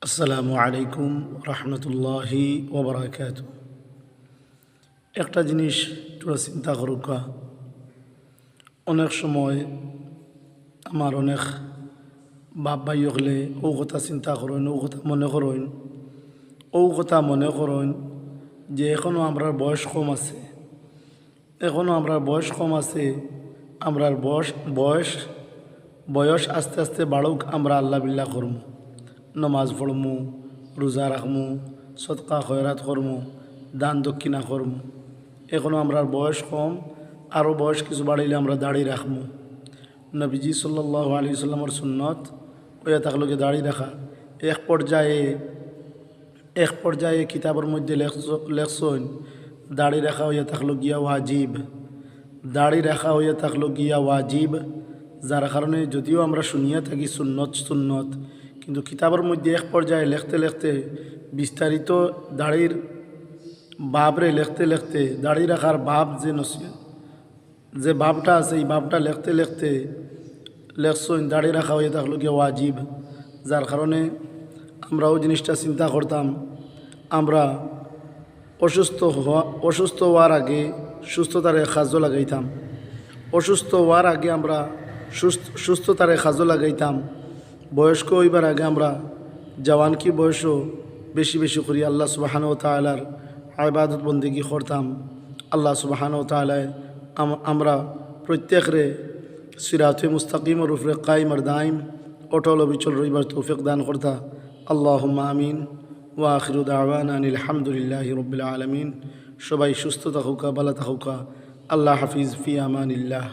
আসসালামু আলাইকুম রহমতুল্লাহি ওবরাকাতু। একটা জিনিস তোরা চিন্তা করুকা, অনেক সময় আমার অনেক বাপ ভাই হলে ও কথা চিন্তা করেন, ও কথা মনে করেন যে এখনও আমরার বয়স কম আছে, আমরার বয়স আস্তে আস্তে বাড়ুক, আমরা আল্লাহ বিল্লাহ করমু, নমাজ পড়মু, রোজা রাখমু, সদকা খয়রাত করমু, দান দক্ষিণা করমু। এখনও আমরার বয়স কম, আরও বয়স কিছু বাড়াইলে আমরা দাড়ি রাখমু। নবীজি সাল্লাল্লাহু আলাইহি সাল্লামের সুন্নত ওয়া তাকলকে দাড়ি রাখা। এক পর্যায়ে কিতাবের মধ্যে লেখছেন দাড়ি রাখা হইয়া থাকলো গিয়া ওয়াজিব, যার কারণে যদিও আমরা শুনিয়া থাকি সুন্নত, কিন্তু কিতাবের মধ্যে এক পর্যায়ে লিখতে বিস্তারিত দাড়ির বাবরে লিখতে দাড়ি রাখার বাব যে বাবটা আছে, এই বাবটা লিখতে লেখছেন দাড়ি রাখা হয়ে থাকলো গিয়ে ওয়াজিব। যার কারণে আমরাও জিনিসটা চিন্তা করতাম, আমরা অসুস্থ হওয়ার আগে সুস্থতারে খাদ্য লাগাইতাম, আমরা সুস্থতারে খাদ্য লাগাইতাম। বয়স্ক হইবার আগে আমরা জওয়ানকি বয়সও বেশি করি আল্লাহ সুবহানাহু ওয়া তাআলার ইবাদত বন্দেগী করতাম। আল্লাহ সুবহানাহু ওয়া তাআলা আমরা প্রত্যেকরে সিরাতে মুস্তাকিমের উপরে কায়েম আর দাইম অটল অবিচল রইবার তৌফিক দান করতা। আল্লাহুম্মা আমিন। ওয়া আখিরু দাওয়ানা আনিল হামদুলিল্লাহি রাব্বিল আলামিন। সবাই সুস্থ থাকুকা, ভালো থাকুকা। আল্লাহ হাফিজ, ফি আমানিল্লাহ।